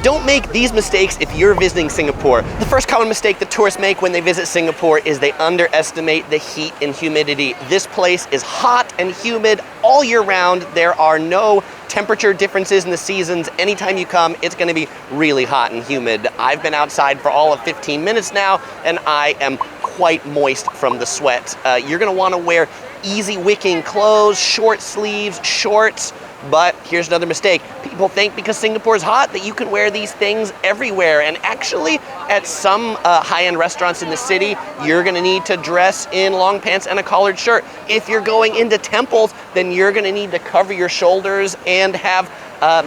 Don't make these mistakes if you're visiting Singapore. The first common mistake that tourists make when they visit Singapore is they underestimate the heat and humidity. This place is hot and humid all year round. There are no temperature differences in the seasons. Anytime you come, it's going to be really hot and humid. I've been outside for all of 15 minutes now, and I am quite moist from the sweat. You're going to want to wear easy wicking clothes, short sleeves, shorts. But here's another mistake. People think because Singapore is hot that you can wear these things everywhere. And actually, at some high-end restaurants in the city, you're gonna need to dress in long pants and a collared shirt. If you're going into temples, then you're gonna need to cover your shoulders and have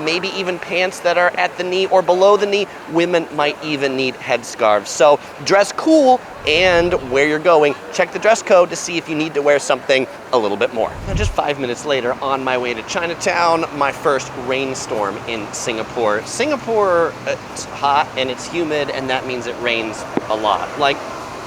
maybe even pants that are at the knee or below the knee. Women might even need headscarves. So dress cool, and where you're going, check the dress code to see if you need to wear something a little bit more. Now, just 5 minutes later, on my way to Chinatown, my first rainstorm in Singapore. Singapore, it's hot and it's humid, and that means it rains a lot. Like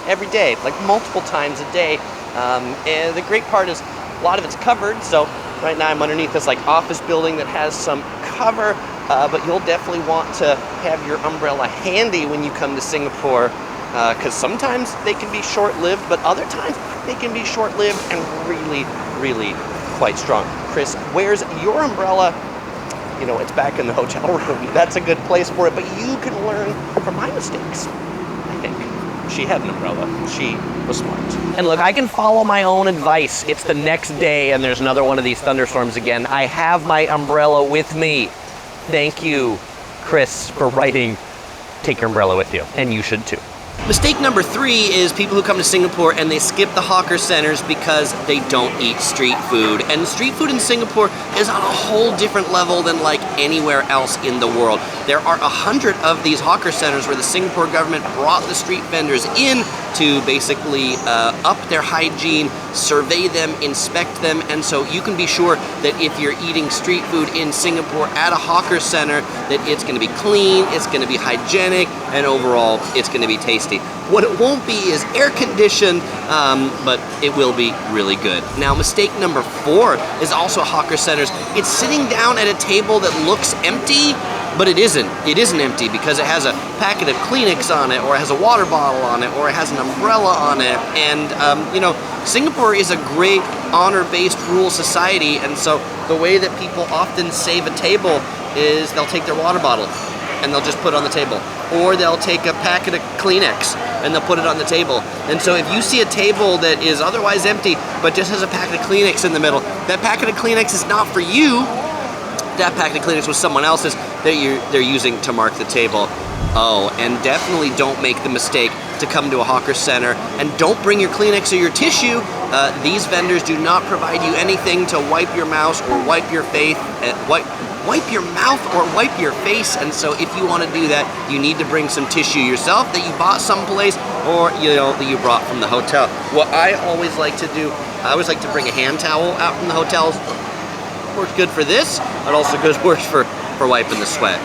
every day, like multiple times a day. And the great part is a lot of it's covered, so right now I'm underneath this like office building that has some cover, but you'll definitely want to have your umbrella handy when you come to Singapore, because sometimes they can be short-lived, but other times they can be short-lived and really, really quite strong. Chris, where's your umbrella? You know, it's back in the hotel room. That's a good place for it, but you can learn from my mistakes, I think. She had an umbrella. She was smart. And look, I can follow my own advice. It's the next day and there's another one of these thunderstorms again. I have my umbrella with me. Thank you, Chris, for writing, take your umbrella with you. And you should too. Mistake number 3 is people who come to Singapore and they skip the hawker centers because they don't eat street food. And street food in Singapore is on a whole different level than like anywhere else in the world. There are 100 of these hawker centers where the Singapore government brought the street vendors in to basically up their hygiene, survey them, inspect them, and so you can be sure that if you're eating street food in Singapore at a hawker center, that it's going to be clean, it's going to be hygienic, and overall it's going to be tasty. What it won't be is air conditioned, but it will be really good. Now, mistake number 4 is also hawker centers. It's sitting down at a table that looks empty, but it isn't. It isn't empty because it has a packet of Kleenex on it, or it has a water bottle on it, or it has an umbrella on it. And, you know, Singapore is a great honor-based rule society, and so the way that people often save a table is they'll take their water bottle and they'll just put it on the table. Or they'll take a packet of Kleenex and they'll put it on the table. And so if you see a table that is otherwise empty but just has a packet of Kleenex in the middle, that packet of Kleenex is not for you. That packet of Kleenex was someone else's that they're using to mark the table. Oh, and definitely don't make the mistake to come to a hawker center and don't bring your Kleenex or your tissue. These vendors do not provide you anything to wipe your mouth or wipe your face, wipe your mouth or wipe your face. And so if you want to do that, you need to bring some tissue yourself that you bought someplace, or you know, that you brought from the hotel. What I always like to do, I always like to bring a hand towel out from the hotels. Works good for this, but also works for wiping the sweat.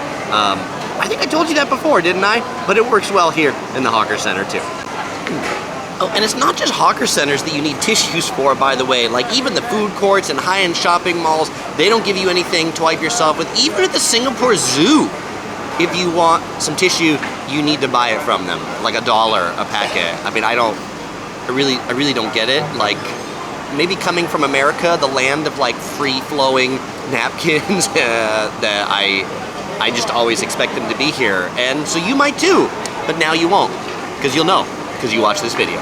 I think I told you that before, didn't I? But it works well here in the hawker center too. Oh, and it's not just hawker centers that you need tissues for, by the way. Like even the food courts and high-end shopping malls, they don't give you anything to wipe yourself with. Even at the Singapore Zoo, if you want some tissue, you need to buy it from them, like $1 a packet. I mean, I really don't get it. Like, maybe coming from America, the land of like free-flowing napkins, that I just always expect them to be here. And so you might too, but now you won't, because you'll know, because you watch this video.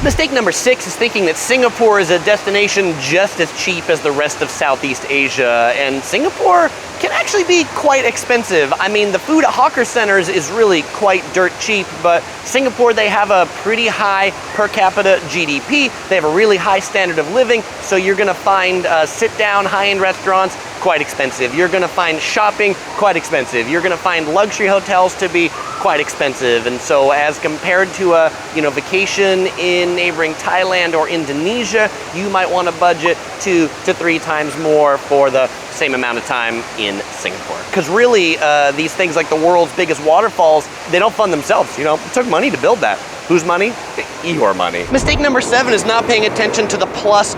Mistake number 6 is thinking that Singapore is a destination just as cheap as the rest of Southeast Asia, and Singapore can actually be quite expensive. I mean, the food at hawker centers is really quite dirt cheap, but Singapore, they have a pretty high per capita GDP. They have a really high standard of living, so you're gonna find sit-down high-end restaurants quite expensive. You're gonna find shopping quite expensive. You're gonna find luxury hotels to be quite expensive. And so as compared to a vacation in neighboring Thailand or Indonesia, you might want to budget 2 to 3 times more for the same amount of time in Singapore. Because really, these things like the world's biggest waterfalls, they don't fund themselves. It took money to build that. Whose money? your money. Mistake number 7 is not paying attention to the plus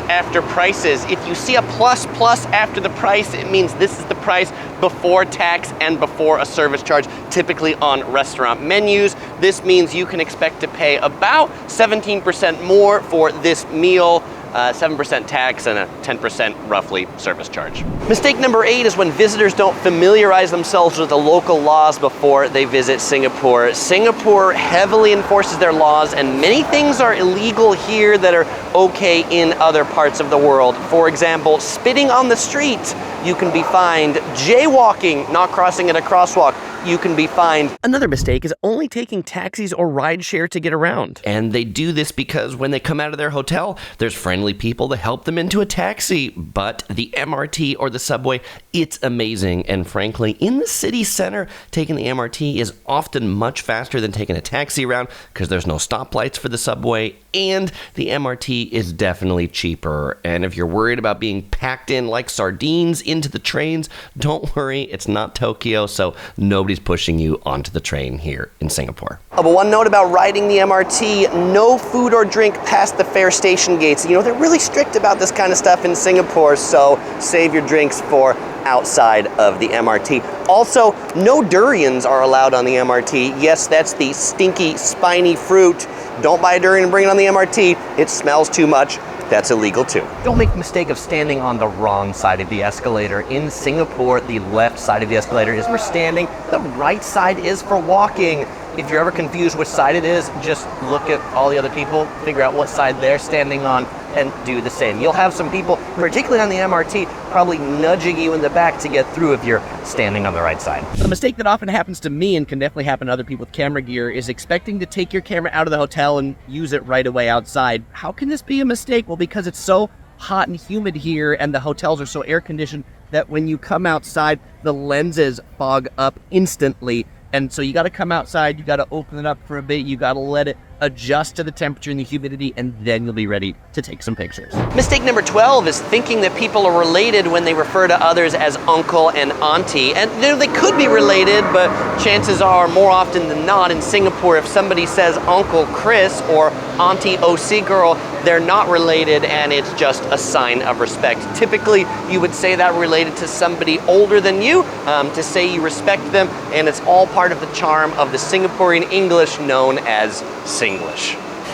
after prices. If you see a plus after the price, it means this is the price before tax and before a service charge, typically on restaurant menus. This means you can expect to pay about 17% more for this meal, 7% tax, and a 10% roughly service charge. Mistake number 8 is when visitors don't familiarize themselves with the local laws before they visit Singapore. Singapore heavily enforces their laws, and many things are illegal here that are okay in other parts of the world. For example, spitting on the street, you can be fined. Jaywalking, not crossing at a crosswalk, you can be fined. Another mistake is only taking taxis or rideshare to get around. And they do this because when they come out of their hotel, there's friendly people to help them into a taxi. But the MRT or the subway, it's amazing. And frankly, in the city center, taking the MRT is often much faster than taking a taxi around because there's no stoplights for the subway, and the MRT is definitely cheaper. And if you're worried about being packed in like sardines into the trains, don't worry, it's not Tokyo, so nobody's pushing you onto the train here in Singapore. But one note about riding the MRT, no food or drink past the fare station gates. You know, they're really strict about this kind of stuff in Singapore, so save your drinks for outside of the MRT. Also, no durians are allowed on the MRT. Yes, that's the stinky, spiny fruit. Don't buy a durian and bring it on the MRT. It smells too much. That's illegal too. Don't make the mistake of standing on the wrong side of the escalator. In Singapore, the left side of the escalator is for standing. The right side is for walking. If you're ever confused which side it is, just look at all the other people, figure out what side they're standing on, and do the same. You'll have some people, particularly on the MRT, probably nudging you in the back to get through if you're standing on the right side. The mistake that often happens to me, and can definitely happen to other people with camera gear, is expecting to take your camera out of the hotel and use it right away outside. How can this be a mistake? Well, because it's so hot and humid here and the hotels are so air conditioned that when you come outside, the lenses fog up instantly. And so you got to come outside, you got to open it up for a bit, you got to let it adjust to the temperature and the humidity, and then you'll be ready to take some pictures. Mistake number 12 is thinking that people are related when they refer to others as uncle and auntie. And you know, they could be related, but chances are more often than not in Singapore, if somebody says Uncle Chris or Auntie OC girl, they're not related, and it's just a sign of respect. Typically, you would say that related to somebody older than you, to say you respect them, and it's all part of the charm of the Singaporean English known as Singlish.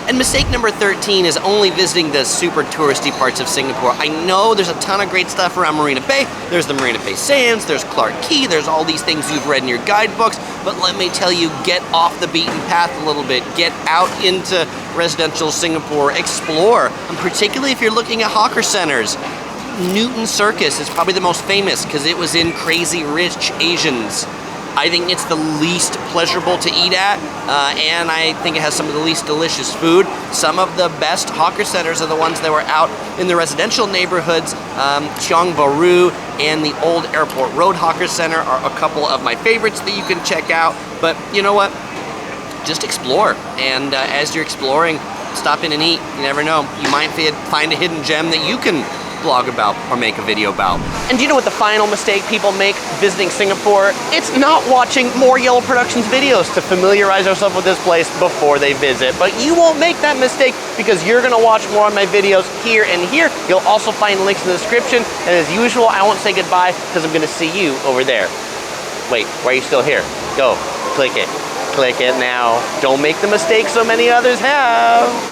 And mistake number 13 is only visiting the super touristy parts of Singapore. I know there's a ton of great stuff around Marina Bay. There's the Marina Bay Sands, there's Clarke Quay, there's all these things you've read in your guidebooks, but let me tell you, get off the beaten path a little bit. Get out into residential Singapore, explore, and particularly if you're looking at hawker centers. Newton Circus is probably the most famous because it was in Crazy Rich Asians. I think it's the least pleasurable to eat at, and I think it has some of the least delicious food. Some of the best hawker centers are the ones that were out in the residential neighborhoods. Tiong Bahru and the Old Airport Road Hawker Center are a couple of my favorites that you can check out. But you know what? Just explore, and as you're exploring, stop in and eat. You never know. You might find a hidden gem that you can blog about or make a video about. And do you know what the final mistake people make visiting Singapore? It's not watching more Yellow Productions videos to familiarize ourselves with this place before they visit. But you won't make that mistake because you're gonna watch more of my videos here and here. You'll also find links in the description. And as usual, I won't say goodbye because I'm gonna see you over there. Wait, why are you still here? Go, click it. Click it now. Don't make the mistake so many others have.